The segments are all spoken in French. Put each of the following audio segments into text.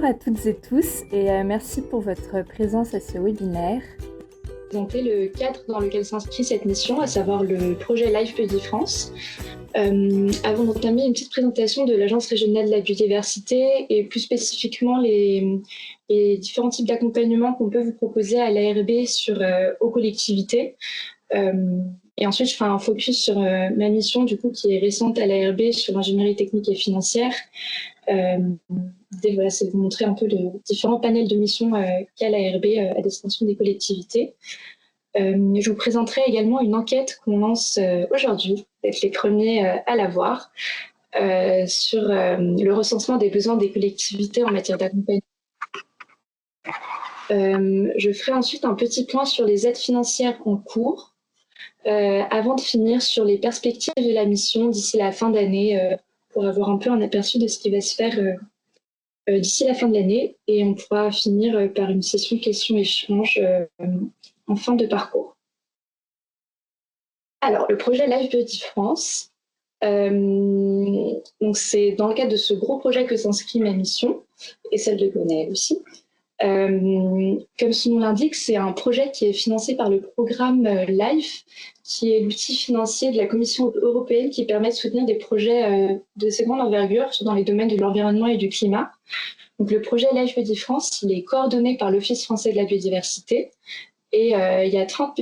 Bonjour à toutes et tous et merci pour votre présence à ce webinaire. Présenter le cadre dans lequel s'inscrit cette mission, à savoir le projet Life Biodi France. Avant d'entamer une petite présentation de l'Agence régionale de la biodiversité et plus spécifiquement les différents types d'accompagnement qu'on peut vous proposer à l'ARB aux collectivités. Et ensuite, je ferai un focus sur ma mission du coup, qui est récente à l'ARB sur l'ingénierie technique et financière. Voilà, c'est de vous montrer un peu les différents panels de missions qu'a l'ARB à destination des collectivités. Je vous présenterai également une enquête qu'on lance aujourd'hui, d'être les premiers à la voir, sur le recensement des besoins des collectivités en matière d'accompagnement. Je ferai ensuite un petit point sur les aides financières en cours, avant de finir sur les perspectives de la mission d'ici la fin d'année, pour avoir un peu un aperçu de ce qui va se faire d'ici la fin de l'année. Et on pourra finir par une session questions-échanges en fin de parcours. Alors, le projet Life Biodi France, donc c'est dans le cadre de ce gros projet que s'inscrit ma mission, et celle de Gonel aussi. Comme son nom l'indique, c'est un projet qui est financé par le programme LIFE, qui est l'outil financier de la Commission européenne qui permet de soutenir des projets de assez grande envergure dans les domaines de l'environnement et du climat. Donc, le projet Life Biodi France, il est coordonné par l'Office français de la biodiversité, et il y a 30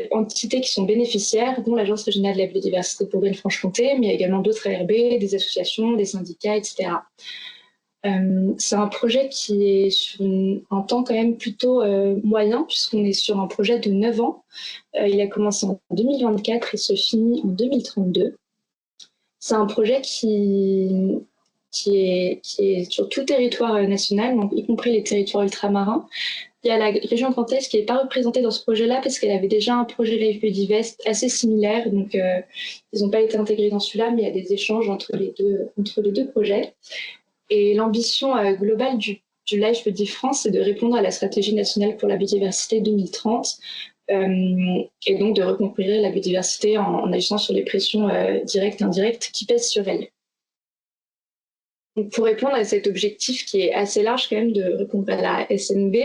entités qui sont bénéficiaires, dont l'Agence régionale de la biodiversité de Bourgogne-Franche-Comté, mais il y a également d'autres ARB, des associations, des syndicats, etc. C'est un projet qui est sur un temps quand même plutôt moyen, puisqu'on est sur un projet de 9 ans. Il a commencé en 2024 et se finit en 2032. C'est un projet qui est sur tout le territoire national, donc y compris les territoires ultramarins. Il y a la région Grand Est qui n'est pas représentée dans ce projet-là parce qu'elle avait déjà un projet Life Biodivest assez similaire, donc ils n'ont pas été intégrés dans celui-là, mais il y a des échanges entre les deux projets. Et l'ambition globale du Life Biodi France, c'est de répondre à la stratégie nationale pour la biodiversité 2030, et donc de reconquérir la biodiversité en agissant sur les pressions directes et indirectes qui pèsent sur elle. Donc pour répondre à cet objectif qui est assez large quand même de répondre à la SNB,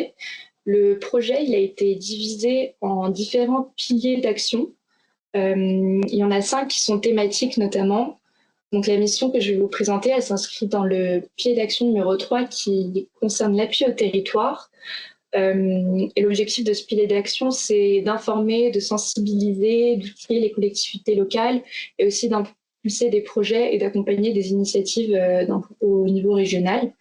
le projet il a été divisé en différents piliers d'action. Il y en a 5 qui sont thématiques notamment. Donc la mission que je vais vous présenter, elle s'inscrit dans le pilier d'action numéro 3 qui concerne l'appui au territoire. Et l'objectif de ce pilier d'action, c'est d'informer, de sensibiliser, d'outiller les collectivités locales et aussi d'impulser des projets et d'accompagner des initiatives au niveau régional.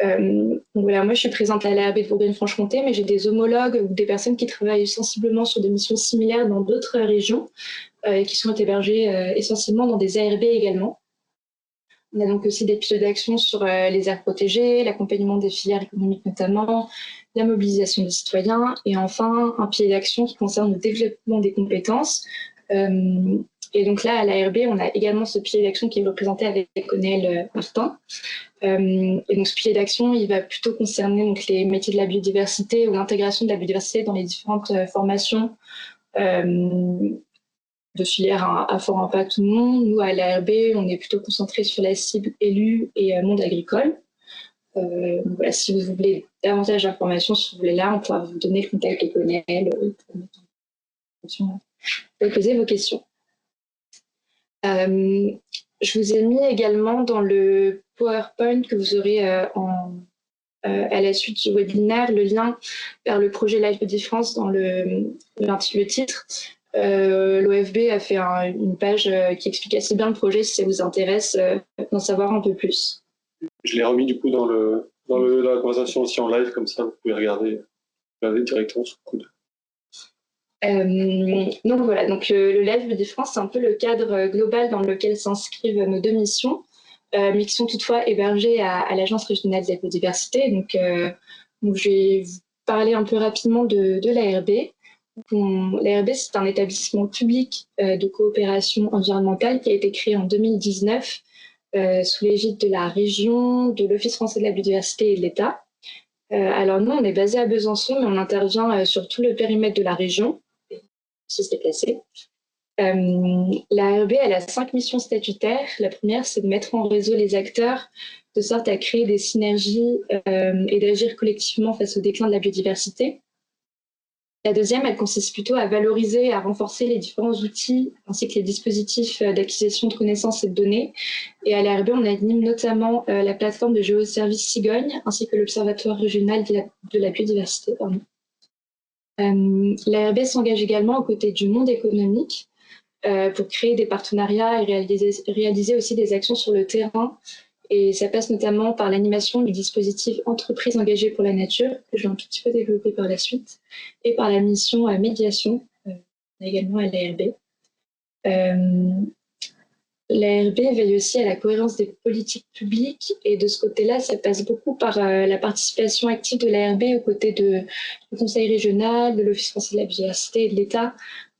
Donc voilà, moi je suis présente à l'ARB de Bourgogne-Franche-Comté, mais j'ai des homologues ou des personnes qui travaillent sensiblement sur des missions similaires dans d'autres régions qui sont hébergées essentiellement dans des ARB également. On a donc aussi des pistes d'action sur les aires protégées, l'accompagnement des filières économiques notamment, la mobilisation des citoyens et enfin un pilier d'action qui concerne le développement des compétences. Et donc là, à l'ARB, on a également ce pilier d'action qui est représenté avec Gonel Martin. Et donc ce pilier d'action, il va plutôt concerner donc, les métiers de la biodiversité ou l'intégration de la biodiversité dans les différentes formations de filières à fort impact ou non. Nous, à l'ARB, on est plutôt concentré sur la cible élus et monde agricole. Voilà, si vous voulez davantage d'informations sur ce volet-là, on pourra vous donner le contact de Gonel pour poser vos questions. Je vous ai mis également dans le PowerPoint que vous aurez à la suite du webinaire le lien vers le projet Life Biodi France dans le titre. L'OFB a fait une page qui explique assez bien le projet si ça vous intéresse d'en savoir un peu plus. Je l'ai remis du coup dans la conversation aussi en live, comme ça vous pouvez regarder directement sous le coude. Donc voilà, donc le Life Biodi France, c'est un peu le cadre global dans lequel s'inscrivent nos deux missions, mais qui sont toutefois hébergées à l'Agence régionale de la biodiversité. Donc je vais vous parler un peu rapidement de l'ARB. L'ARB, c'est un établissement public de coopération environnementale qui a été créé en 2019 sous l'égide de la région, de l'Office français de la biodiversité et de l'État. Alors nous, on est basé à Besançon, mais on intervient sur tout le périmètre de la région, si se déplacer. La RB, elle a 5 missions statutaires. La première, c'est de mettre en réseau les acteurs de sorte à créer des synergies et d'agir collectivement face au déclin de la biodiversité. La deuxième, elle consiste plutôt à valoriser et à renforcer les différents outils ainsi que les dispositifs d'acquisition de connaissances et de données. Et à l'ARB, on anime notamment la plateforme de géoservice Cigogne ainsi que l'Observatoire régional de la biodiversité. L'ARB s'engage également aux côtés du monde économique pour créer des partenariats et réaliser aussi des actions sur le terrain. Et ça passe notamment par l'animation du dispositif Entreprises engagées pour la nature, que je vais un tout petit peu développer par la suite, et par la mission médiation, également à l'ARB. L'ARB veille aussi à la cohérence des politiques publiques, et de ce côté-là, ça passe beaucoup par la participation active de l'ARB aux côtés du Conseil régional, de l'Office français de la biodiversité et de l'État,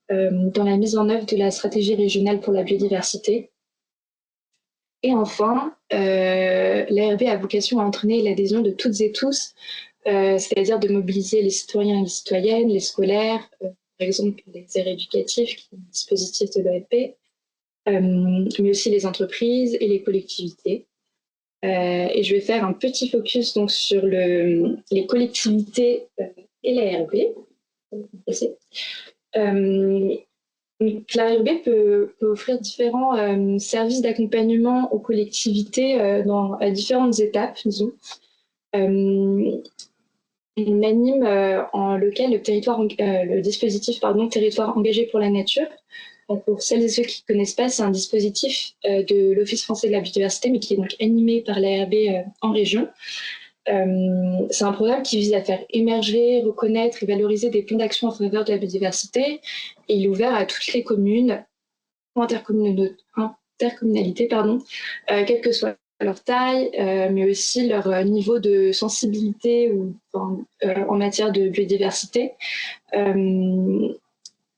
dans la mise en œuvre de la stratégie régionale pour la biodiversité. Et enfin, l'ARB a vocation à entraîner l'adhésion de toutes et tous, c'est-à-dire de mobiliser les citoyens et les citoyennes, les scolaires, par exemple les aires éducatifs, qui sont un dispositif de l'OFP, mais aussi les entreprises et les collectivités. Et je vais faire un petit focus donc, sur les collectivités et l'ARB. L'ARB peut offrir différents services d'accompagnement aux collectivités à différentes étapes, disons. On anime en local le dispositif Territoire engagé pour la nature. Donc pour celles et ceux qui ne connaissent pas, c'est un dispositif de l'Office français de la biodiversité, mais qui est donc animé par l'ARB en région. C'est un programme qui vise à faire émerger, reconnaître et valoriser des plans d'action en faveur de la biodiversité. Et il est ouvert à toutes les communes ou intercommunalités, quelle que soit leur taille, mais aussi leur niveau de sensibilité en matière de biodiversité.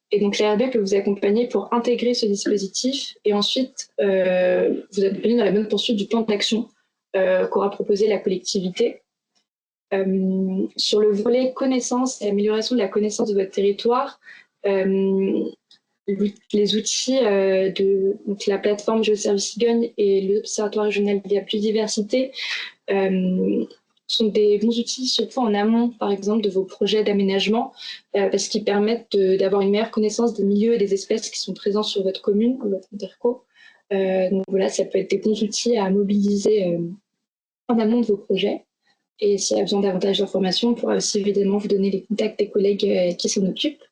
Et donc l'ARB peut vous accompagner pour intégrer ce dispositif et ensuite vous accompagner dans la bonne poursuite du plan d'action qu'aura proposé la collectivité. Sur le volet connaissance et amélioration de la connaissance de votre territoire, les outils donc la plateforme Géoservice Cigogne et l'Observatoire régional de la biodiversité sont des bons outils, surtout en amont, par exemple, de vos projets d'aménagement, parce qu'ils permettent d'avoir une meilleure connaissance des milieux et des espèces qui sont présents sur votre commune ou votre interco. Donc voilà, ça peut être des bons outils à mobiliser en amont de vos projets. Et s'il y a besoin davantage d'informations, on pourra aussi évidemment vous donner les contacts des collègues qui s'en occupent.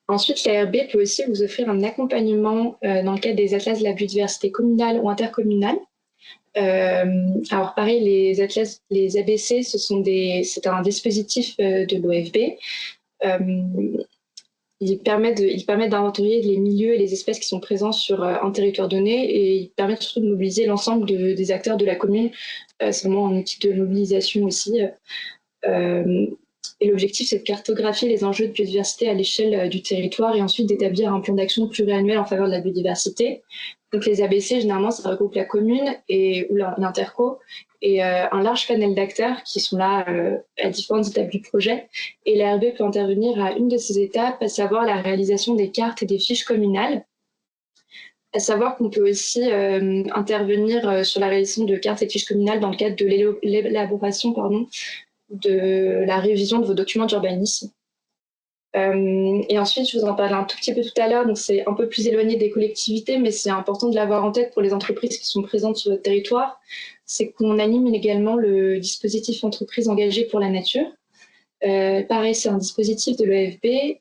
Ensuite, l'ARB peut aussi vous offrir un accompagnement dans le cadre des atlas de la biodiversité communale ou intercommunale. Alors pareil, les atlas, les ABC, c'est un dispositif de l'OFB. Ils permettent d'inventorier les milieux et les espèces qui sont présents sur un territoire donné et ils permettent surtout de mobiliser l'ensemble des acteurs de la commune. C'est vraiment un outil de mobilisation aussi. Et l'objectif, c'est de cartographier les enjeux de biodiversité à l'échelle du territoire et ensuite d'établir un plan d'action pluriannuel en faveur de la biodiversité. Donc les ABC, généralement, ça regroupe la commune ou l'interco et un large panel d'acteurs qui sont là à différentes étapes du projet. Et l'ARB peut intervenir à une de ces étapes, à savoir la réalisation des cartes et des fiches communales. À savoir qu'on peut aussi intervenir sur la réalisation de cartes et de fiches communales dans le cadre de l'élaboration de la révision de vos documents d'urbanisme. Et ensuite, je vous en parlais un tout petit peu tout à l'heure, donc c'est un peu plus éloigné des collectivités, mais c'est important de l'avoir en tête pour les entreprises qui sont présentes sur votre territoire. C'est qu'on anime également le dispositif Entreprises engagées pour la nature. Pareil, c'est un dispositif de l'OFB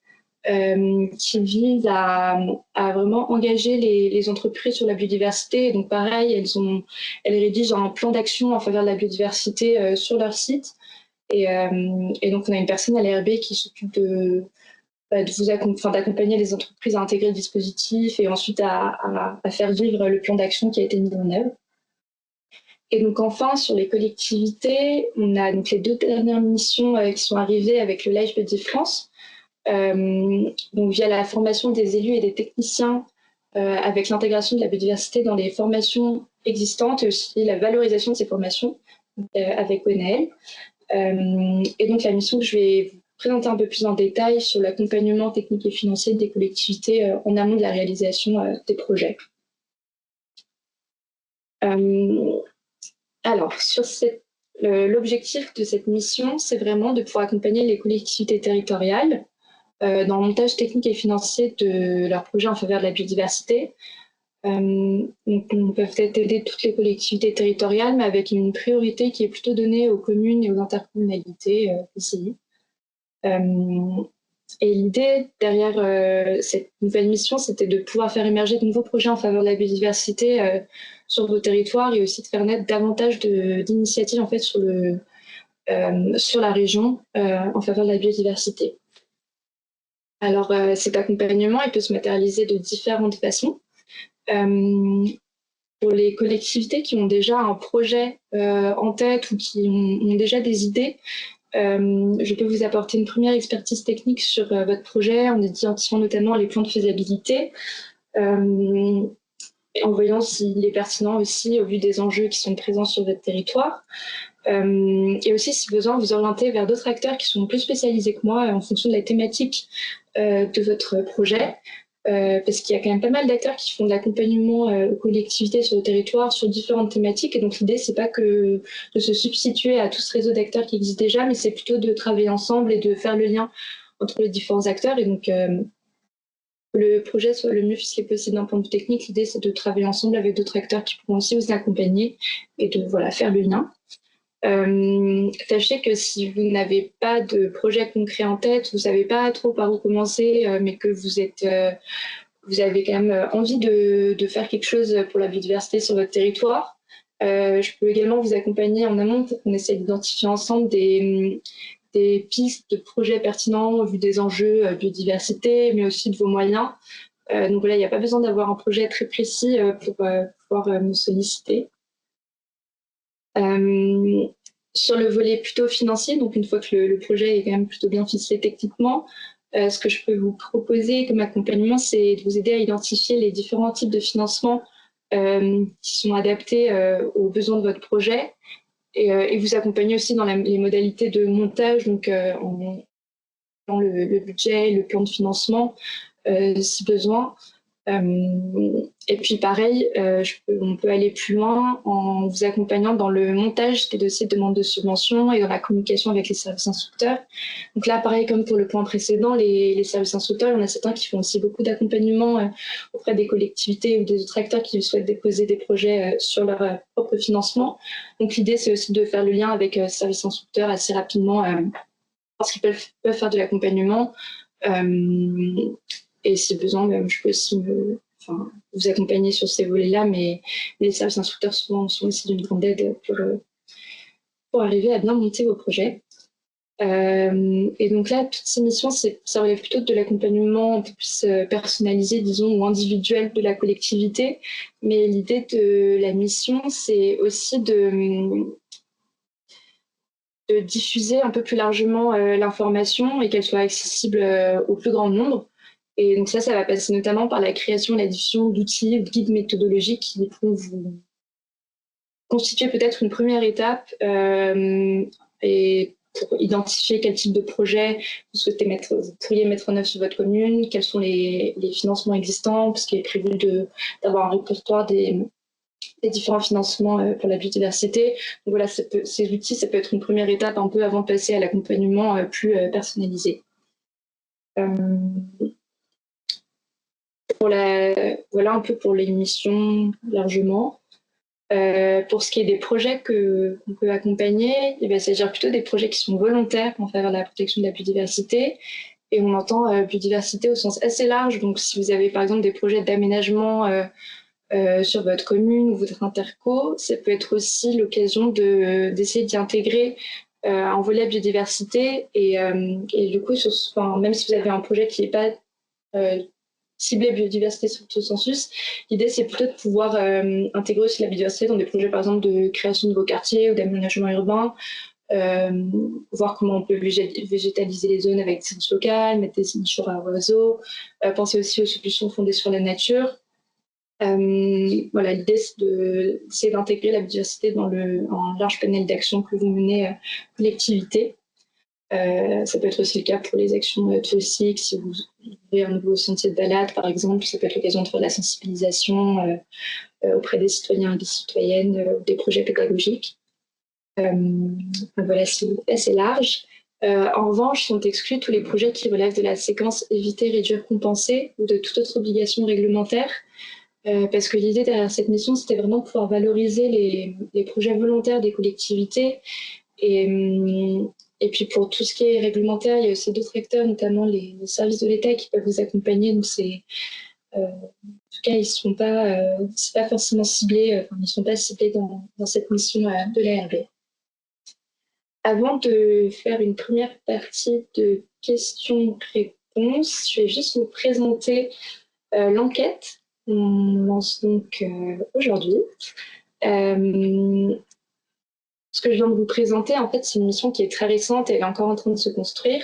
qui vise à vraiment engager les entreprises sur la biodiversité. Et donc pareil, elles rédigent un plan d'action en faveur de la biodiversité sur leur site. Et donc, on a une personne à l'ARB qui s'occupe d'accompagner les entreprises à intégrer le dispositif et ensuite à faire vivre le plan d'action qui a été mis en œuvre. Et donc, enfin, sur les collectivités, on a donc les 2 dernières missions qui sont arrivées avec le Live Biodi France. Donc, via la formation des élus et des techniciens avec l'intégration de la biodiversité dans les formations existantes et aussi la valorisation de ces formations avec ONL. Et donc, la mission que je vais vous présenter un peu plus en détail sur l'accompagnement technique et financier des collectivités en amont de la réalisation des projets. Alors, l'objectif de cette mission, c'est vraiment de pouvoir accompagner les collectivités territoriales dans le montage technique et financier de leurs projets en faveur de la biodiversité. Donc, on peut peut-être aider toutes les collectivités territoriales, mais avec une priorité qui est plutôt donnée aux communes et aux intercommunalités ici. Et l'idée derrière cette nouvelle mission, c'était de pouvoir faire émerger de nouveaux projets en faveur de la biodiversité sur vos territoires et aussi de faire naître davantage d'initiatives en fait sur la région en faveur de la biodiversité. Alors cet accompagnement, il peut se matérialiser de différentes façons. Pour les collectivités qui ont déjà un projet en tête ou qui ont déjà des idées, je peux vous apporter une première expertise technique sur votre projet en identifiant notamment les plans de faisabilité, en voyant s'il est pertinent aussi au vu des enjeux qui sont présents sur votre territoire. Et aussi, si besoin, vous orienter vers d'autres acteurs qui sont plus spécialisés que moi en fonction de la thématique de votre projet. Parce qu'il y a quand même pas mal d'acteurs qui font de l'accompagnement aux collectivités sur le territoire sur différentes thématiques. Et donc l'idée, c'est pas que de se substituer à tout ce réseau d'acteurs qui existe déjà, mais c'est plutôt de travailler ensemble et de faire le lien entre les différents acteurs. Et donc que le projet soit le mieux ficelé possible d'un point de vue technique. L'idée, c'est de travailler ensemble avec d'autres acteurs qui pourront aussi vous accompagner et de faire le lien. Sachez que si vous n'avez pas de projet concret en tête, vous savez pas trop par où commencer, mais que vous avez quand même envie de faire quelque chose pour la biodiversité sur votre territoire, je peux également vous accompagner en amont pour qu'on essaie d'identifier ensemble des pistes de projets pertinents au vu des enjeux biodiversité, mais aussi de vos moyens. Donc voilà, il n'y a pas besoin d'avoir un projet très précis pour pouvoir me solliciter. Sur le volet plutôt financier, donc une fois que le projet est quand même plutôt bien ficelé techniquement, ce que je peux vous proposer comme accompagnement, c'est de vous aider à identifier les différents types de financement qui sont adaptés aux besoins de votre projet et vous accompagner aussi dans les modalités de montage, donc dans le budget, le plan de financement, si besoin. Et puis pareil, on peut aller plus loin en vous accompagnant dans le montage des dossiers de demande de subvention et dans la communication avec les services instructeurs. Donc là, pareil comme pour le point précédent, les services instructeurs, il y en a certains qui font aussi beaucoup d'accompagnement auprès des collectivités ou des autres acteurs qui souhaitent déposer des projets sur leur propre financement. Donc l'idée, c'est aussi de faire le lien avec les services instructeurs assez rapidement parce qu'ils peuvent faire de l'accompagnement. Et si besoin, je peux aussi vous accompagner sur ces volets-là, mais les services instructeurs souvent sont aussi d'une grande aide pour arriver à bien monter vos projets. Et donc là, toutes ces missions, ça relève plutôt de l'accompagnement un peu plus personnalisé, disons, ou individuel de la collectivité. Mais l'idée de la mission, c'est aussi de diffuser un peu plus largement l'information et qu'elle soit accessible au plus grand nombre. Et donc ça va passer notamment par la création et la diffusion d'outils, de guides méthodologiques qui pourront vous constituer peut-être une première étape et pour identifier quel type de projet vous pourriez mettre en œuvre sur votre commune, quels sont les financements existants, parce qu'il est prévu d'avoir un répertoire des différents financements pour la biodiversité. Donc voilà, ces outils, ça peut être une première étape un peu avant de passer à l'accompagnement plus personnalisé. Voilà un peu pour les missions largement. Pour ce qui est des projets qu'on peut accompagner, il s'agit plutôt des projets qui sont volontaires en faveur de la protection de la biodiversité. Et on entend biodiversité au sens assez large. Donc si vous avez par exemple des projets d'aménagement sur votre commune ou votre interco, ça peut être aussi l'occasion d'essayer d'y intégrer un volet biodiversité. Et du coup, même si vous avez un projet qui n'est pas cibler biodiversité sur tout sensus. L'idée, c'est plutôt de pouvoir intégrer aussi la biodiversité dans des projets, par exemple, de création de nouveaux quartiers ou d'aménagement urbain, voir comment on peut végétaliser les zones avec des sciences locales, mettre des nichoirs à oiseaux, penser aussi aux solutions fondées sur la nature. Voilà, l'idée, c'est d'intégrer la biodiversité dans un large panel d'actions que vous menez collectivité. Ça peut être aussi le cas pour les actions touristiques. Si vous ouvrez un nouveau sentier de balade, par exemple, ça peut être l'occasion de faire de la sensibilisation auprès des citoyens et des citoyennes, des projets pédagogiques. Voilà, c'est assez large. En revanche, sont exclus tous les projets qui relèvent de la séquence éviter, réduire, compenser ou de toute autre obligation réglementaire. Parce que l'idée derrière cette mission, c'était vraiment de pouvoir valoriser les projets volontaires des collectivités. Et puis pour tout ce qui est réglementaire, il y a aussi d'autres acteurs, notamment les services de l'État qui peuvent vous accompagner. Donc en tout cas, ils sont pas, c'est pas forcément ciblés, ils sont pas ciblés dans cette mission de l'ARB. Avant de faire une première partie de questions-réponses, je vais juste vous présenter l'enquête qu'on lance donc aujourd'hui. Ce que je viens de vous présenter, en fait, c'est une mission qui est très récente et elle est encore en train de se construire.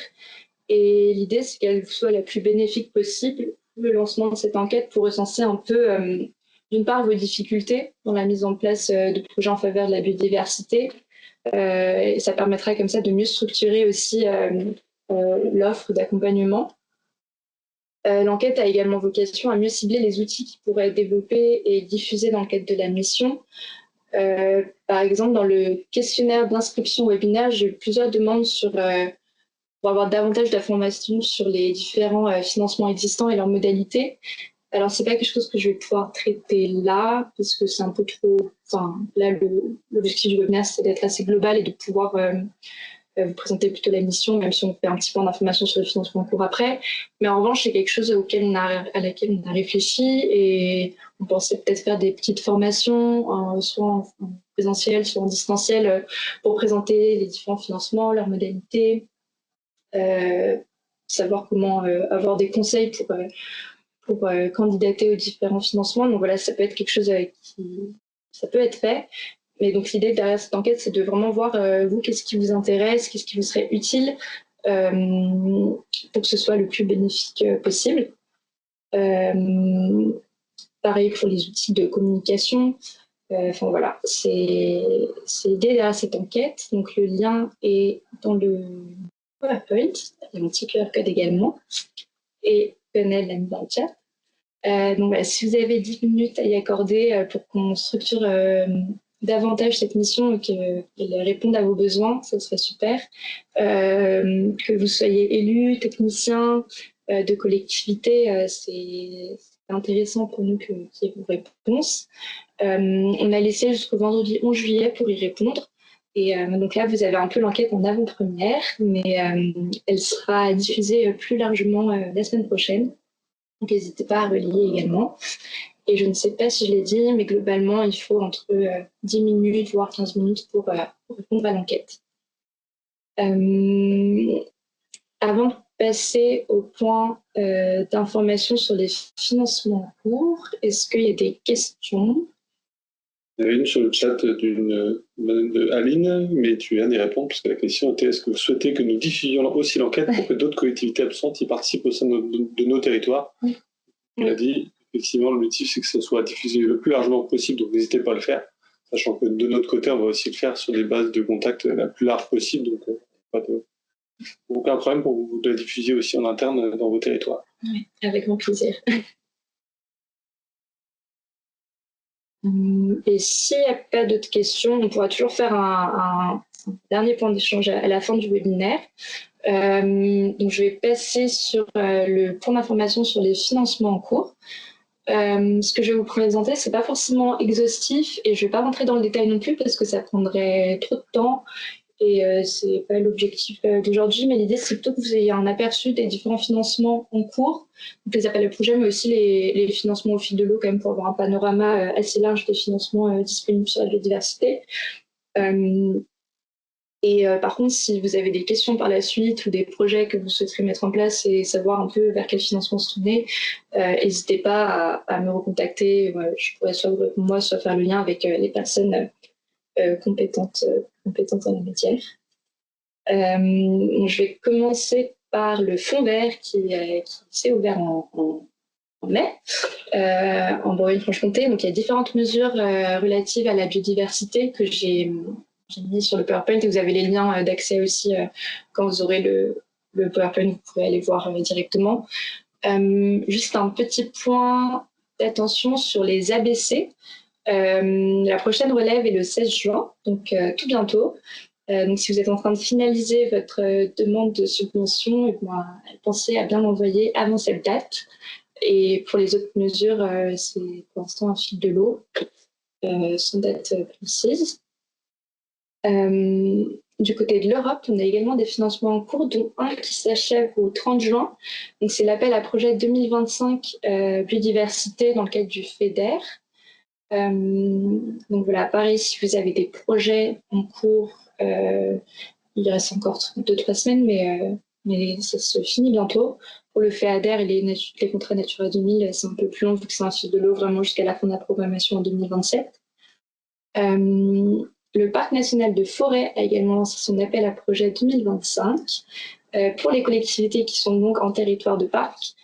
Et l'idée, c'est qu'elle soit la plus bénéfique possible, le lancement de cette enquête pour recenser un peu, d'une part, vos difficultés dans la mise en place de projets en faveur de la biodiversité. Et ça permettra comme ça de mieux structurer aussi l'offre d'accompagnement. L'enquête a également vocation à mieux cibler les outils qui pourraient être développés et diffusés dans le cadre de la mission. Par exemple, dans le questionnaire d'inscription webinaire, j'ai eu plusieurs demandes pour avoir davantage d'informations sur les différents financements existants et leurs modalités. Alors, c'est pas quelque chose que je vais pouvoir traiter là, parce que c'est un peu trop... Enfin, là, l'objectif du webinaire, c'est d'être assez global et de pouvoir vous présenter plutôt la mission, même si on fait un petit peu d'informations sur le financement en cours après. Mais en revanche, c'est quelque chose à laquelle on a réfléchi et on pensait peut-être faire des petites formations, soit en présentiel, soit en distanciel, pour présenter les différents financements, leurs modalités, savoir comment avoir des conseils pour candidater aux différents financements. Donc voilà, ça peut être quelque chose ça peut être fait. Mais donc l'idée derrière cette enquête, c'est de vraiment voir vous, qu'est-ce qui vous intéresse, qu'est-ce qui vous serait utile pour que ce soit le plus bénéfique possible. Pareil pour les outils de communication. Enfin voilà, c'est l'idée derrière cette enquête. Donc le lien est dans le PowerPoint. Il y a mon petit QR code également. Et Lionel l'a mis dans le chat. Donc voilà, si vous avez 10 minutes à y accorder pour qu'on structure davantage cette mission et qu'elle réponde à vos besoins, ça serait super. Que vous soyez élu, technicien de collectivité, c'est intéressant pour nous qu'il y ait vos réponses. On a laissé jusqu'au vendredi 11 juillet pour y répondre. Et donc là, vous avez un peu l'enquête en avant-première, mais elle sera diffusée plus largement la semaine prochaine. Donc n'hésitez pas à relier également. Et je ne sais pas si je l'ai dit, mais globalement, il faut entre 10 minutes, voire 15 minutes pour répondre à l'enquête. Avant de passer au point d'information sur les financements en cours, est-ce qu'il y a des questions ? Il y en a une sur le chat de Aline, mais tu viens d'y répondre, puisque la question était est-ce que vous souhaitez que nous diffusions aussi l'enquête pour que d'autres collectivités absentes y participent au sein de nos territoires ? Oui. Il a dit, effectivement, l'objectif, c'est que ce soit diffusé le plus largement possible, donc n'hésitez pas à le faire, sachant que de notre côté, on va aussi le faire sur des bases de contact la plus large possible, donc aucun problème pour vous de la diffuser aussi en interne dans vos territoires. Oui, avec grand plaisir. Et s'il n'y a pas d'autres questions, on pourra toujours faire un dernier point d'échange à la fin du webinaire. Donc je vais passer sur le point d'information sur les financements en cours. Ce que je vais vous présenter, c'est pas forcément exhaustif et je vais pas rentrer dans le détail non plus parce que ça prendrait trop de temps et c'est pas l'objectif d'aujourd'hui, mais l'idée c'est plutôt que vous ayez un aperçu des différents financements en cours, donc les appels à projets, mais aussi les financements au fil de l'eau quand même pour avoir un panorama assez large des financements disponibles sur la biodiversité. Par contre, si vous avez des questions par la suite ou des projets que vous souhaiterez mettre en place et savoir un peu vers quel financement se tourner, n'hésitez pas à me recontacter. Je pourrais soit vous répondre moi, soit faire le lien avec les personnes compétentes en la matière. Je vais commencer par le fonds vert qui s'est ouvert en mai en Bourgogne-Franche-Comté. Donc il y a différentes mesures relatives à la biodiversité que j'ai j'ai mis sur le PowerPoint, et vous avez les liens d'accès aussi quand vous aurez le PowerPoint, vous pouvez aller voir directement. Juste un petit point d'attention sur les ABC. La prochaine relève est le 16 juin, donc tout bientôt. Donc si vous êtes en train de finaliser votre demande de subvention, pensez à bien l'envoyer avant cette date. Et pour les autres mesures, c'est pour l'instant un fil de l'eau, sans date précise. Du côté de l'Europe, on a également des financements en cours, dont un qui s'achève au 30 juin. Donc c'est l'appel à projet 2025 biodiversité dans le cadre du FEDER. Donc voilà, pareil, si vous avez des projets en cours, il reste encore 2-3 semaines, mais ça se finit bientôt. Pour le FEADER et les contrats Natura 2000, c'est un peu plus long vu que c'est un fil de l'eau vraiment jusqu'à la fin de la programmation en 2027. Le Parc national de Forêt a également lancé son appel à projet 2025 pour les collectivités qui sont donc en territoire de parc.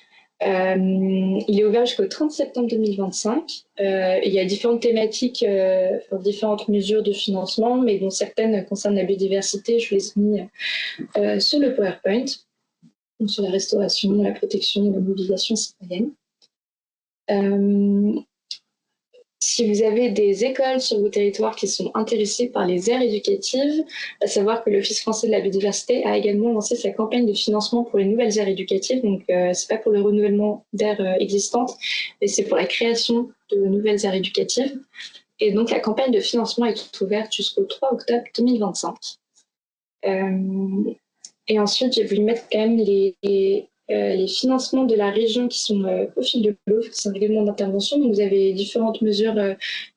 Il est ouvert jusqu'au 30 septembre 2025. Il y a différentes thématiques, différentes mesures de financement, mais dont certaines concernent la biodiversité. Je vous les ai mis sur le PowerPoint, donc sur la restauration, la protection et la mobilisation citoyenne. Si vous avez des écoles sur vos territoires qui sont intéressées par les aires éducatives, à savoir que l'Office français de la biodiversité a également lancé sa campagne de financement pour les nouvelles aires éducatives. Donc, c'est pas pour le renouvellement d'aires existantes, mais c'est pour la création de nouvelles aires éducatives. Et donc, la campagne de financement est ouverte jusqu'au 3 octobre 2025. Et ensuite, j'ai voulu mettre quand même les financements de la région qui sont au fil de l'eau, c'est un règlement d'intervention. Donc, vous avez différentes mesures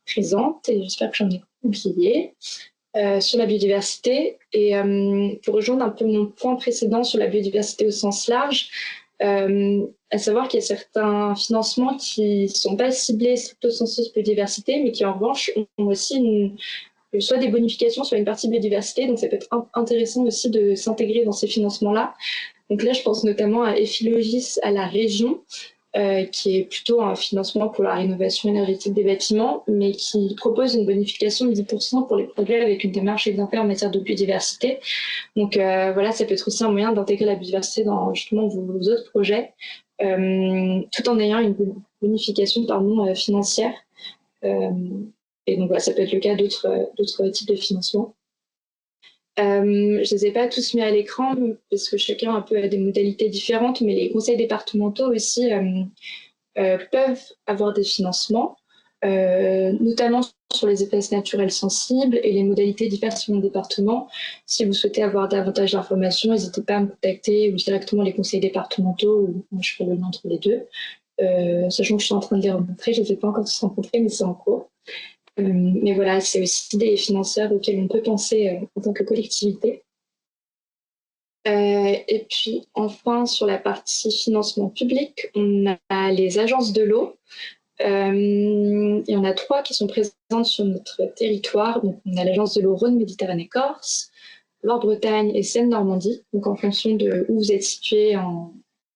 présentes, et j'espère que j'en ai oublié, sur la biodiversité. Et pour rejoindre un peu mon point précédent sur la biodiversité au sens large, à savoir qu'il y a certains financements qui ne sont pas ciblés stricto sensu biodiversité, mais qui en revanche ont aussi soit des bonifications, soit une partie biodiversité. Donc ça peut être intéressant aussi de s'intégrer dans ces financements-là. Donc là, je pense notamment à Ephilogis à la région, qui est plutôt un financement pour la rénovation énergétique des bâtiments, mais qui propose une bonification de 10% pour les projets avec une démarche exemplaire en matière de biodiversité. Donc voilà, ça peut être aussi un moyen d'intégrer la biodiversité dans justement vos autres projets, tout en ayant une bonification financière. Et donc voilà, ça peut être le cas d'autres types de financement. Je ne les ai pas tous mis à l'écran parce que chacun un peu a des modalités différentes, mais les conseils départementaux aussi peuvent avoir des financements, notamment sur les espèces naturelles sensibles, et les modalités diffèrent selon le département. Si vous souhaitez avoir davantage d'informations, n'hésitez pas à me contacter ou directement les conseils départementaux, ou moi je ferai le lien entre les deux. Sachant que je suis en train de les rencontrer, je ne les ai pas encore tous rencontrés, mais c'est en cours. Mais voilà, c'est aussi des financeurs auxquels on peut penser en tant que collectivité. Et puis enfin, sur la partie financement public, on a les agences de l'eau. Il y en a 3 qui sont présentes sur notre territoire. Donc, on a l'agence de l'eau Rhône-Méditerranée-Corse, Loire-Bretagne et Seine-Normandie. Donc en fonction de où vous êtes situé en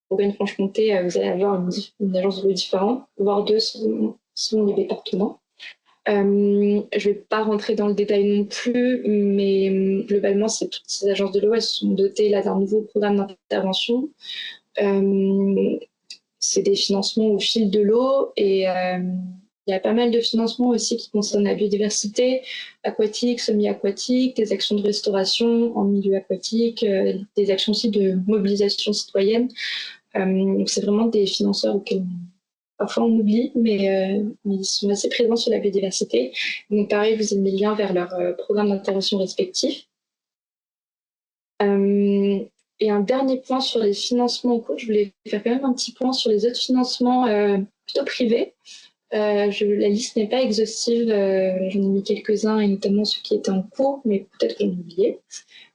Bourgogne-Franche-Comté, vous allez avoir une agence de l'eau différente, voire 2 selon les départements. Je ne vais pas rentrer dans le détail non plus, mais globalement, toutes ces agences de l'eau, elles sont dotées là, d'un nouveau programme d'intervention. C'est des financements au fil de l'eau, et il y a pas mal de financements aussi qui concernent la biodiversité aquatique, semi-aquatique, des actions de restauration en milieu aquatique, des actions aussi de mobilisation citoyenne. Donc c'est vraiment des financeurs auxquels parfois on oublie, mais ils sont assez présents sur la biodiversité. Donc pareil, vous avez mis le lien vers leur programme d'intervention respectif. Et un dernier point sur les financements en cours, je voulais faire quand même un petit point sur les autres financements plutôt privés. La liste n'est pas exhaustive, j'en ai mis quelques-uns, et notamment ceux qui étaient en cours, mais peut-être que j'en ai oublié.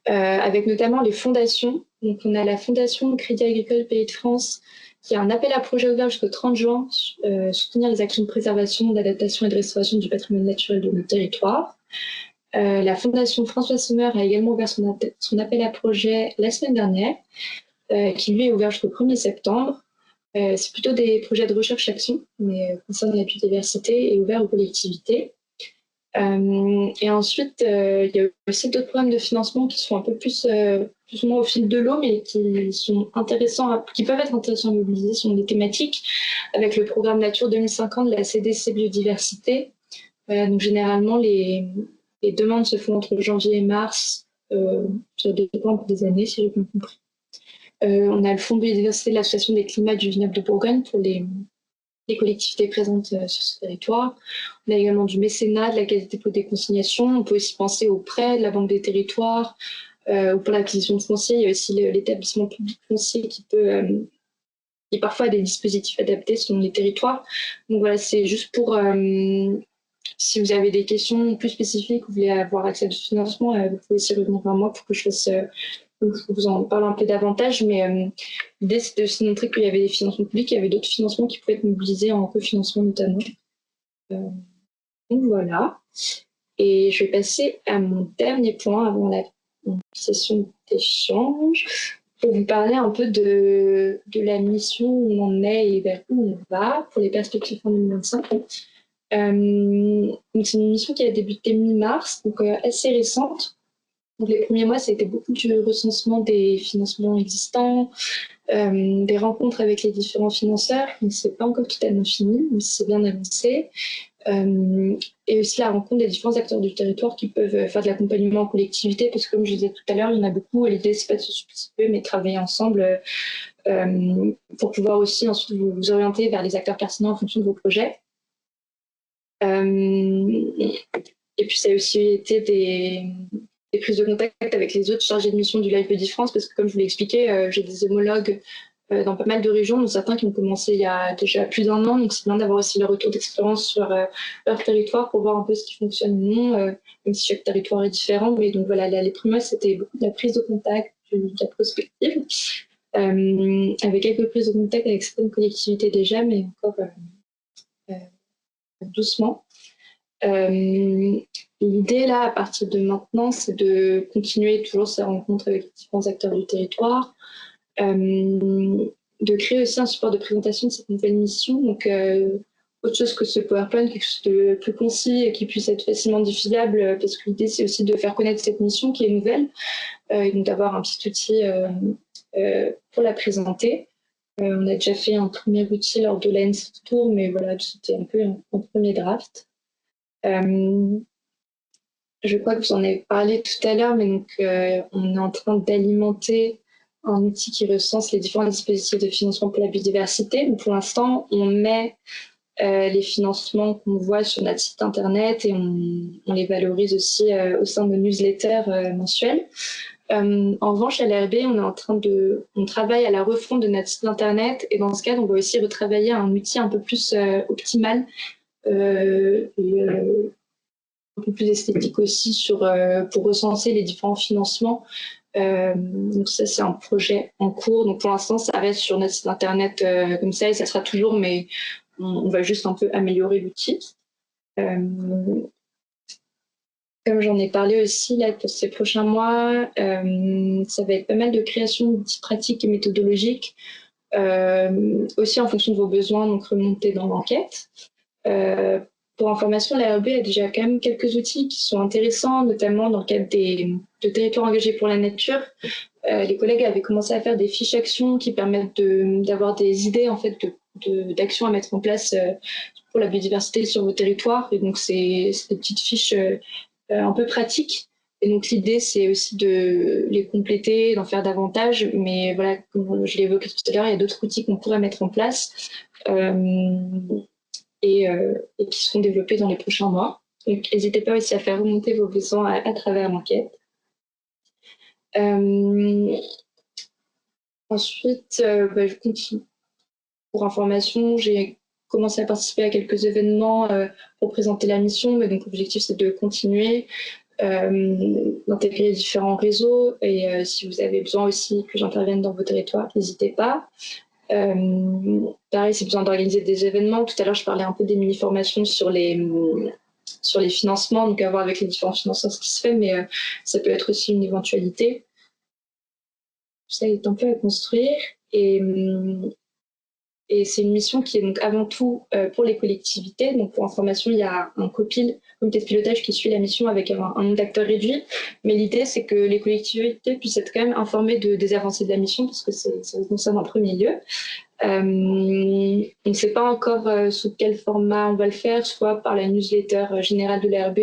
Avec notamment les fondations. Donc on a la Fondation Crédit Agricole Pays de France, qui a un appel à projet ouvert jusqu'au 30 juin, soutenir les actions de préservation, d'adaptation et de restauration du patrimoine naturel de notre territoire. La Fondation François Sommer a également ouvert son appel à projet la semaine dernière, qui lui est ouvert jusqu'au 1er septembre. C'est plutôt des projets de recherche-action, mais concernant la biodiversité et ouvert aux collectivités. Et ensuite, il y a aussi d'autres programmes de financement qui sont un peu plus ou moins au fil de l'eau, mais qui sont intéressants, qui peuvent être intéressants à mobiliser sur des thématiques, avec le programme Nature 2050 de la CDC Biodiversité. Donc généralement, les demandes se font entre janvier et mars, ça dépend des années, si j'ai bien compris. On a le Fonds de biodiversité de l'Association des climats du vignoble de Bourgogne pour les collectivités présentes sur ce territoire. On a également du mécénat, de la Caisse des dépôts des consignations. On peut aussi penser aux prêts de la Banque des territoires ou pour l'acquisition de foncier. Il y a aussi l'établissement public foncier qui parfois a des dispositifs adaptés selon les territoires. Donc voilà, c'est juste pour si vous avez des questions plus spécifiques, vous voulez avoir accès à du financement, vous pouvez aussi revenir vers moi pour que je vous en parle un peu davantage. Mais l'idée, c'est de aussi montrer qu'il y avait des financements publics, il y avait d'autres financements qui pouvaient être mobilisés en cofinancement notamment. Donc voilà. Et je vais passer à mon dernier point avant la session d'échange pour vous parler un peu de la mission où on en est et vers où on va pour les perspectives en 2025. Donc c'est une mission qui a débuté mi-mars, donc assez récente. Donc les premiers mois, ça a été beaucoup du recensement des financements existants, des rencontres avec les différents financeurs, mais c'est pas encore totalement fini, mais c'est bien avancé. Et aussi la rencontre des différents acteurs du territoire qui peuvent faire de l'accompagnement en collectivité, parce que comme je disais tout à l'heure, il y en a beaucoup, et l'idée c'est pas de se substituer, mais de travailler ensemble pour pouvoir aussi ensuite vous orienter vers les acteurs pertinents en fonction de vos projets. Et puis ça a aussi été des prises de contact avec les autres chargés de mission du Live Biodifrance, parce que comme je vous l'ai expliqué, j'ai des homologues dans pas mal de régions, dont certains qui ont commencé il y a déjà plus d'1 an, donc c'est bien d'avoir aussi le retour d'expérience sur leur territoire pour voir un peu ce qui fonctionne ou non, même si chaque territoire est différent. Mais donc voilà, les premiers mois, c'était beaucoup de la prise de contact, de la prospective, avec quelques prises de contact avec certaines collectivités déjà, mais encore doucement. L'idée là, à partir de maintenant, c'est de continuer toujours ces rencontres avec les différents acteurs du territoire, de créer aussi un support de présentation de cette nouvelle mission. Donc, autre chose que ce PowerPoint, quelque chose de plus concis et qui puisse être facilement diffusable, parce que l'idée, c'est aussi de faire connaître cette mission qui est nouvelle, et donc d'avoir un petit outil pour la présenter. On a déjà fait un premier outil lors de l'ANC Tour, mais voilà, c'était un peu un premier draft. Je crois que vous en avez parlé tout à l'heure, mais donc on est en train d'alimenter un outil qui recense les différents dispositifs de financement pour la biodiversité. Donc, pour l'instant, on met les financements qu'on voit sur notre site internet et on les valorise aussi au sein de nos newsletters mensuels. En revanche, à l'ARB, on travaille à la refonte de notre site internet, et dans ce cadre, on va aussi retravailler un outil un peu plus optimal un peu plus esthétique aussi pour recenser les différents financements. Donc ça, c'est un projet en cours. Donc pour l'instant, ça reste sur notre site internet comme ça, et ça sera toujours, mais on va juste un peu améliorer l'outil. Comme j'en ai parlé aussi là pour ces prochains mois, ça va être pas mal de création d'outils pratiques et méthodologiques, aussi en fonction de vos besoins, donc remonter dans l'enquête. Pour information, l'ARB a déjà quand même quelques outils qui sont intéressants, notamment dans le cadre de territoires engagés pour la nature. Les collègues avaient commencé à faire des fiches actions qui permettent d'avoir des idées en fait d'actions à mettre en place pour la biodiversité sur vos territoires. Et donc c'est des petites fiches un peu pratiques. Et donc l'idée, c'est aussi de les compléter, d'en faire davantage. Mais voilà, comme je l'ai évoqué tout à l'heure, il y a d'autres outils qu'on pourrait mettre en place. Et qui seront développés dans les prochains mois. Donc, n'hésitez pas aussi à faire remonter vos besoins à travers l'enquête. Ensuite, je continue. Pour information, j'ai commencé à participer à quelques événements pour présenter la mission, mais donc l'objectif, c'est de continuer, d'intégrer différents réseaux, et si vous avez besoin aussi que j'intervienne dans vos territoires, n'hésitez pas. Pareil, c'est besoin d'organiser des événements. Tout à l'heure, je parlais un peu des mini-formations sur les financements, donc à voir avec les différents financeurs ce qui se fait, mais ça peut être aussi une éventualité. Ça est un peu à construire. Et Et c'est une mission qui est donc avant tout pour les collectivités. Donc pour information, il y a un COPIL, comité de pilotage, qui suit la mission avec un nombre d'acteurs réduit. Mais l'idée, c'est que les collectivités puissent être quand même informées des avancées de la mission, parce que ça les concerne en premier lieu. On ne sait pas encore sous quel format on va le faire, soit par la newsletter générale de l'ARB,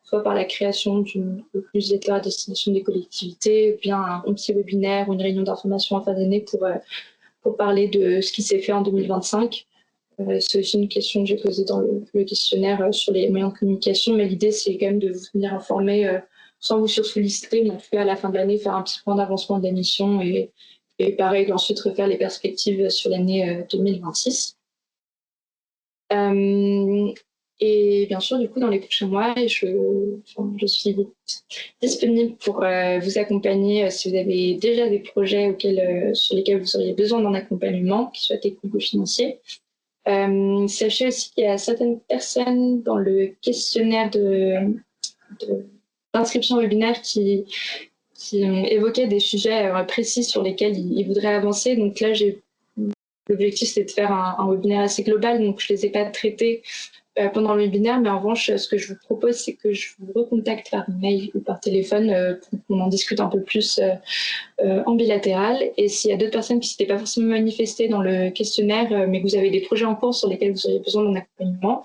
soit par la création d'une newsletter à destination des collectivités, ou bien un petit webinaire ou une réunion d'information en fin d'année pour parler de ce qui s'est fait en 2025. C'est aussi une question que j'ai posée dans le questionnaire sur les moyens de communication, mais l'idée, c'est quand même de vous tenir informé sans vous sursolliciter, mais en tout cas à la fin de l'année, faire un petit point d'avancement de la mission et pareil, ensuite refaire les perspectives sur l'année 2026. Et bien sûr, du coup, dans les prochains mois, je suis disponible pour vous accompagner si vous avez déjà des projets sur lesquels vous auriez besoin d'un accompagnement, qui soit technique ou financier. Sachez aussi qu'il y a certaines personnes dans le questionnaire d'inscription webinaire qui évoquaient des sujets précis sur lesquels ils voudraient avancer. Donc là, l'objectif, c'est de faire un webinaire assez global, donc je ne les ai pas traités pendant le webinaire, mais en revanche, ce que je vous propose, c'est que je vous recontacte par mail ou par téléphone pour qu'on en discute un peu plus en bilatéral. Et s'il y a d'autres personnes qui ne s'étaient pas forcément manifestées dans le questionnaire, mais que vous avez des projets en cours sur lesquels vous auriez besoin d'un accompagnement,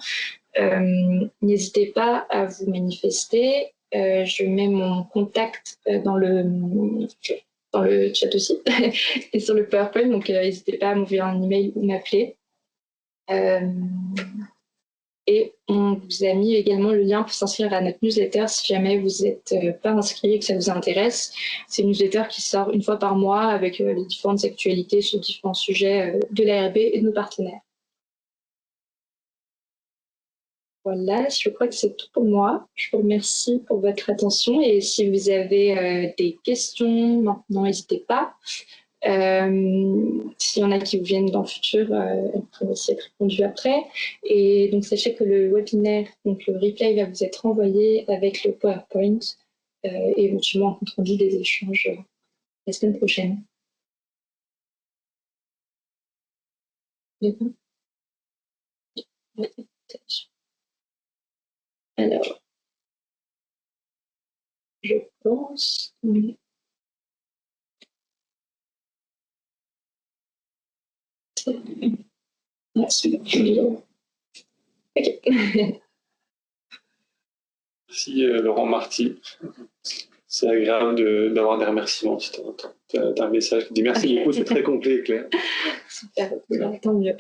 n'hésitez pas à vous manifester. Je mets mon contact dans le chat aussi et sur le PowerPoint, donc n'hésitez pas à m'envoyer un email ou m'appeler. Et on vous a mis également le lien pour s'inscrire à notre newsletter si jamais vous n'êtes pas inscrit et que ça vous intéresse. C'est une newsletter qui sort une fois par mois avec les différentes actualités sur différents sujets de l'ARB et de nos partenaires. Voilà, je crois que c'est tout pour moi. Je vous remercie pour votre attention et si vous avez des questions maintenant, n'hésitez pas. S'il y en a qui vous viennent dans le futur, elles pourront aussi être répondues après. Et donc, sachez que le webinaire, donc le replay va vous être envoyé avec le PowerPoint et éventuellement un compte rendu des échanges la semaine prochaine. D'accord. Alors, je pense. Merci. Ok. Merci Laurent Marty. C'est agréable d'avoir des remerciements. Tu as un message qui dit merci beaucoup, c'est très complet et clair. Super, tant mieux.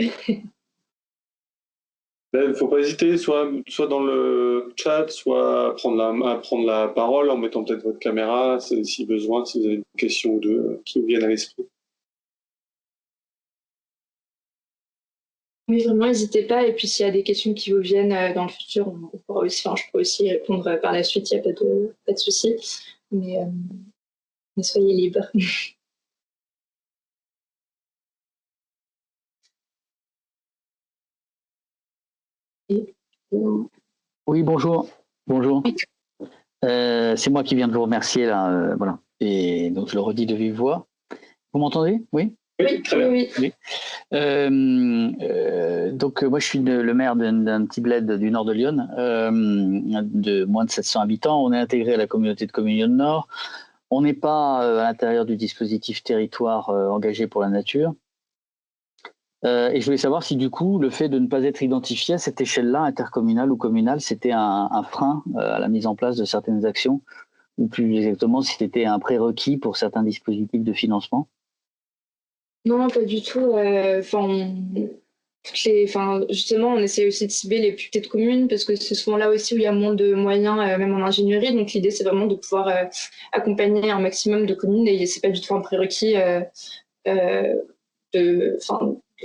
Il ne faut pas hésiter, soit dans le chat, soit à prendre la parole en mettant peut-être votre caméra, si besoin, si vous avez une question ou deux qui vous viennent à l'esprit. Oui, vraiment, n'hésitez pas. Et puis, s'il y a des questions qui vous viennent dans le futur, je pourrais aussi répondre par la suite, il n'y a pas de souci. Mais soyez libres. Oui, bonjour. Bonjour. C'est moi qui viens de vous remercier là, voilà. Et donc je le redis de vive voix. Vous m'entendez? Oui. Oui, très bien. Oui. Donc moi je suis le maire d'un petit bled du nord de Lyon, de moins de 700 habitants. On est intégré à la communauté de communes Lyon Nord. On n'est pas à l'intérieur du dispositif territoire engagé pour la nature. Et je voulais savoir si du coup le fait de ne pas être identifié à cette échelle-là, intercommunale ou communale, c'était un frein à la mise en place de certaines actions, ou plus exactement si c'était un prérequis pour certains dispositifs de financement. Non, pas du tout. Justement, on essaie aussi de cibler les plus petites communes parce que c'est souvent là aussi où il y a moins de moyens, même en ingénierie. Donc l'idée, c'est vraiment de pouvoir accompagner un maximum de communes et c'est pas du tout un prérequis de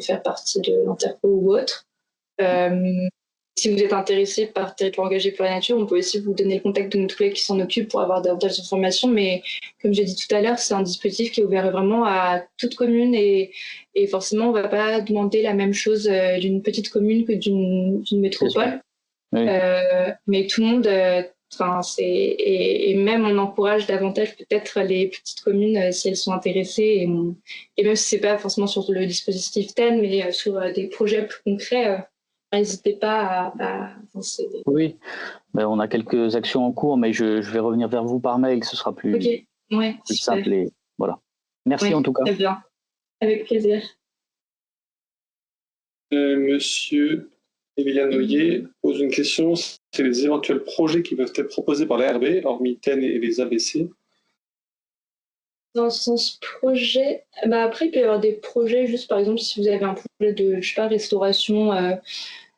faire partie de l'Interco ou autre. Si vous êtes intéressé par Territoire engagé pour la nature, on peut aussi vous donner le contact de notre collègue qui s'en occupe pour avoir davantage d'informations. Mais comme j'ai dit tout à l'heure, c'est un dispositif qui est ouvert vraiment à toute commune et forcément, on ne va pas demander la même chose d'une petite commune que d'une métropole. Oui. Mais tout le monde Enfin, et même on encourage davantage peut-être les petites communes si elles sont intéressées, et même si c'est pas forcément sur le dispositif TEN, mais sur des projets plus concrets, n'hésitez pas à avancer. Oui, ben, on a quelques actions en cours, mais je vais revenir vers vous par mail, ce sera plus, ouais, plus simple. Et voilà. Merci en tout cas. Très bien, avec plaisir. Monsieur Emilien Noyer pose une question, c'est les éventuels projets qui peuvent être proposés par l'ARB, hormis TEN et les ABC. Dans le sens projet, après il peut y avoir des projets, juste par exemple si vous avez un projet de, je sais pas, restauration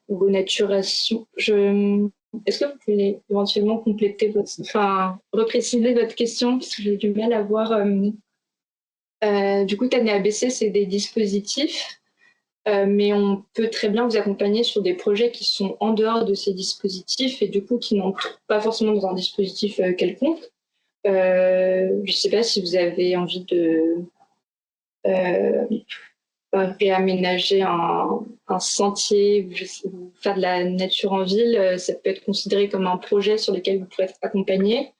ou renaturation. Est-ce que vous pouvez éventuellement compléter repréciser votre question, parce que j'ai du mal à voir. Du coup, TEN et ABC, c'est des dispositifs, mais on peut très bien vous accompagner sur des projets qui sont en dehors de ces dispositifs et du coup qui n'entrent pas forcément dans un dispositif quelconque. Je ne sais pas si vous avez envie de réaménager un sentier ou faire de la nature en ville. Ça peut être considéré comme un projet sur lequel vous pourrez être accompagné.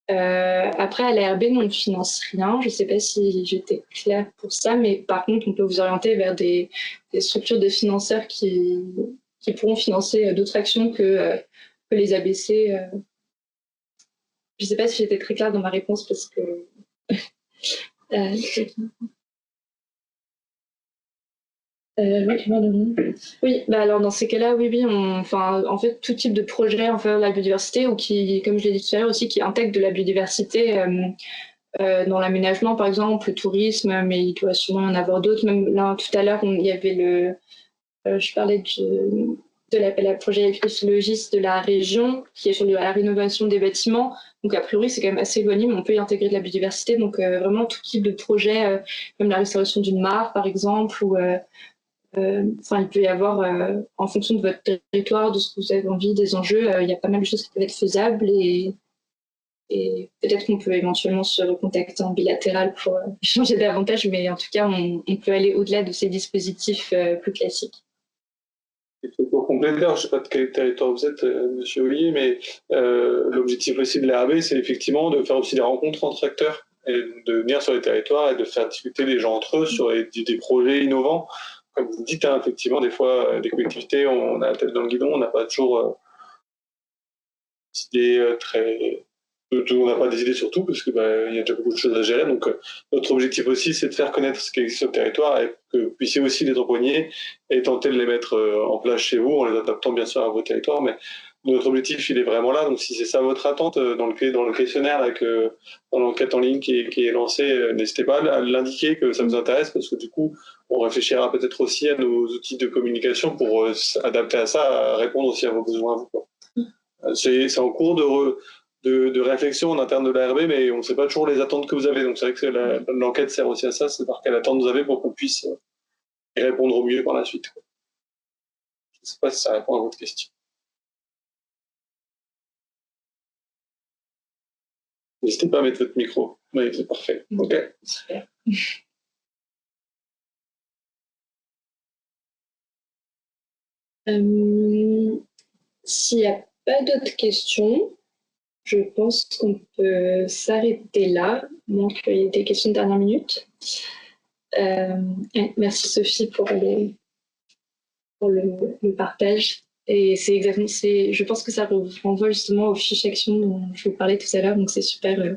Après, à l'ARB, nous, on ne finance rien. Je ne sais pas si j'étais claire pour ça, mais par contre, on peut vous orienter vers des structures de financeurs qui pourront financer d'autres actions que les ABC. Je ne sais pas si j'étais très claire dans ma réponse parce que... Oui, alors dans ces cas-là, oui, en fait, tout type de projet en faveur de la biodiversité ou qui, comme je l'ai dit tout à l'heure aussi, qui intègre de la biodiversité dans l'aménagement, par exemple, le tourisme, mais il doit sûrement y en avoir d'autres. Même là, tout à l'heure, il y avait je parlais de l'appel projet écologiste de la région qui est sur la rénovation des bâtiments. Donc, a priori, c'est quand même assez éloigné, mais on peut y intégrer de la biodiversité. Donc, vraiment, tout type de projet, même la restauration d'une mare, par exemple, ou... il peut y avoir, en fonction de votre territoire, de ce que vous avez envie, des enjeux, il y a pas mal de choses qui peuvent être faisables et peut-être qu'on peut éventuellement se recontacter en bilatéral pour échanger davantage, mais en tout cas, on peut aller au-delà de ces dispositifs plus classiques. Et pour compléter, je ne sais pas de quel territoire vous êtes, monsieur Ollier, mais l'objectif aussi de l'ARB, c'est effectivement de faire aussi des rencontres entre acteurs et de venir sur les territoires et de faire discuter les gens entre eux sur des projets innovants. Comme vous dites, effectivement, des fois, les collectivités, on a la tête dans le guidon, on n'a pas toujours des idées très... On n'a pas des idées sur tout, parce qu'il y a déjà beaucoup de choses à gérer. Donc, notre objectif aussi, c'est de faire connaître ce qui existe sur le territoire et que vous puissiez aussi les empoigner et tenter de les mettre en place chez vous, en les adaptant bien sûr à vos territoires. Mais notre objectif, il est vraiment là. Donc, si c'est ça votre attente dans le questionnaire, dans l'enquête en ligne qui est lancée, n'hésitez pas à l'indiquer que ça vous intéresse, parce que du coup, on réfléchira peut-être aussi à nos outils de communication pour adapter à ça, à répondre aussi à vos besoins à vous. C'est en cours de réflexion en interne de l'ARB, mais on ne sait pas toujours les attentes que vous avez. Donc c'est vrai que l'enquête sert aussi à ça, c'est voir quelle attente vous avez pour qu'on puisse y répondre au mieux par la suite. Je ne sais pas si ça répond à votre question. N'hésitez pas à mettre votre micro. Oui, c'est parfait. Ok. Super. S'il n'y a pas d'autres questions, je pense qu'on peut s'arrêter là. Donc, il y a des questions de dernière minute. Merci Sophie pour le partage. Et je pense que ça renvoie justement aux fiches actions dont je vous parlais tout à l'heure. Donc, c'est super.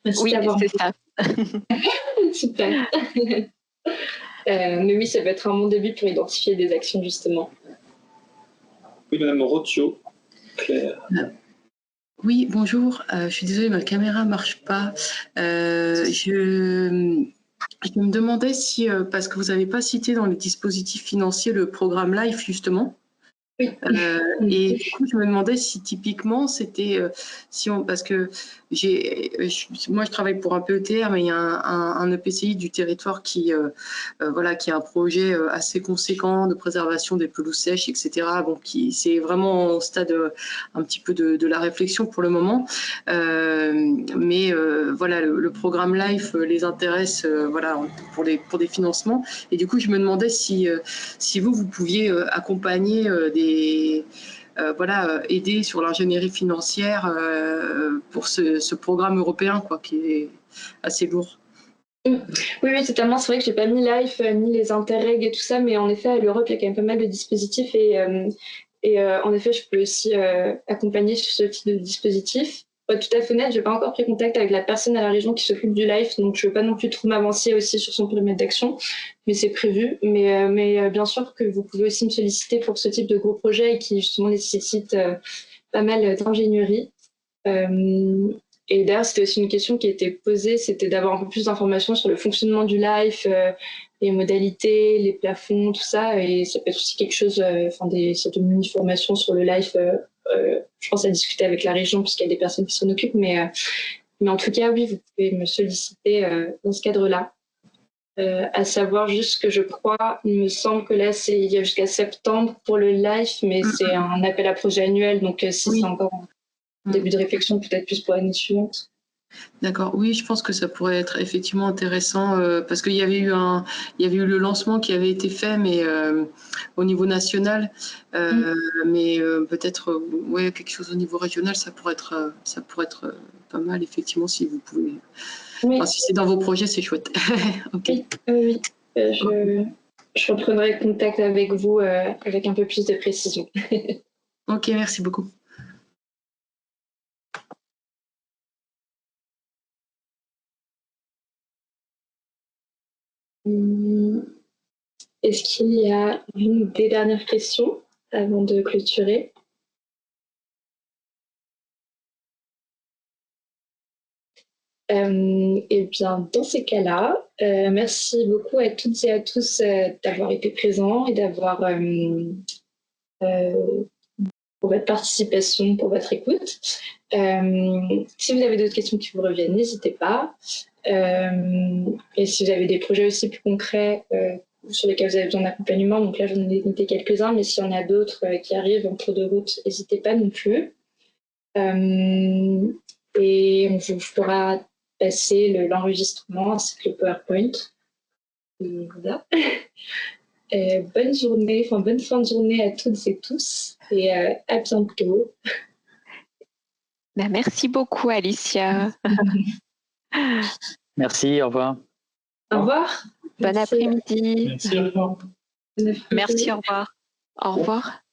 Merci d'avoir. Oui, c'est ça. Super. Mais oui, ça peut être un bon début pour identifier des actions, justement. Oui, Madame Rotio, Claire. Oui, bonjour. Je suis désolée, ma caméra ne marche pas. Je me demandais si, parce que vous n'avez pas cité dans les dispositifs financiers le programme LIFE, justement. Oui. Et du coup, je me demandais si typiquement c'était parce que moi je travaille pour un PETR, mais il y a un EPCI du territoire qui qui a un projet assez conséquent de préservation des pelouses sèches, etc. Bon, c'est vraiment au stade un petit peu de la réflexion pour le moment, mais le programme LIFE les intéresse pour des financements. Et du coup, je me demandais si vous pouviez accompagner aider sur l'ingénierie financière pour ce programme européen, quoi, qui est assez lourd. Oui, totalement. C'est vrai que j'ai pas mis Life, ni les Interreg et tout ça, mais en effet, à l'Europe, il y a quand même pas mal de dispositifs et en effet, je peux aussi accompagner sur ce type de dispositif. Pour être tout à fait honnête, j'ai pas encore pris contact avec la personne à la région qui s'occupe du Life, donc je veux pas non plus trop m'avancer aussi sur son périmètre d'action, mais c'est prévu. Mais bien sûr que vous pouvez aussi me solliciter pour ce type de gros projet qui justement nécessite pas mal d'ingénierie. Et d'ailleurs, c'était aussi une question qui a été posée, c'était d'avoir un peu plus d'informations sur le fonctionnement du Life, les modalités, les plafonds, tout ça. Et ça peut être aussi quelque chose, des sortes de mini-formations sur le Life. Je pense à discuter avec la région, puisqu'il y a des personnes qui s'en occupent. Mais en tout cas, oui, vous pouvez me solliciter dans ce cadre-là. À savoir juste que je crois, il me semble que là, il y a jusqu'à septembre pour le Life, mais c'est un appel à projet annuel. Donc, si c'est encore début de réflexion, peut-être plus pour l'année suivante. D'accord, oui, je pense que ça pourrait être effectivement intéressant parce qu'il y avait eu le lancement qui avait été fait, mais au niveau national, mais peut-être quelque chose au niveau régional, ça pourrait être pas mal effectivement si vous pouvez. Oui. Enfin, si c'est dans vos projets, c'est chouette. Okay. Oui. Je reprendrai contact avec vous avec un peu plus de précision. Ok, merci beaucoup. Est-ce qu'il y a une des dernières questions avant de clôturer? Et bien, dans ces cas-là, merci beaucoup à toutes et à tous d'avoir été présents et d'avoir pour votre participation, pour votre écoute. Si vous avez d'autres questions qui vous reviennent, n'hésitez pas. Et si vous avez des projets aussi plus concrets sur lesquels vous avez besoin d'accompagnement, donc là j'en ai noté quelques-uns, mais s'il y en a d'autres qui arrivent en cours de route, n'hésitez pas non plus. Et on vous fera passer l'enregistrement ainsi que le PowerPoint. Et voilà. Bonne journée, bonne fin de journée à toutes et tous et à bientôt. Merci beaucoup, Alicia. Merci, au revoir. Au revoir. Bon après-midi. Merci, au revoir. Merci, au revoir. Au revoir.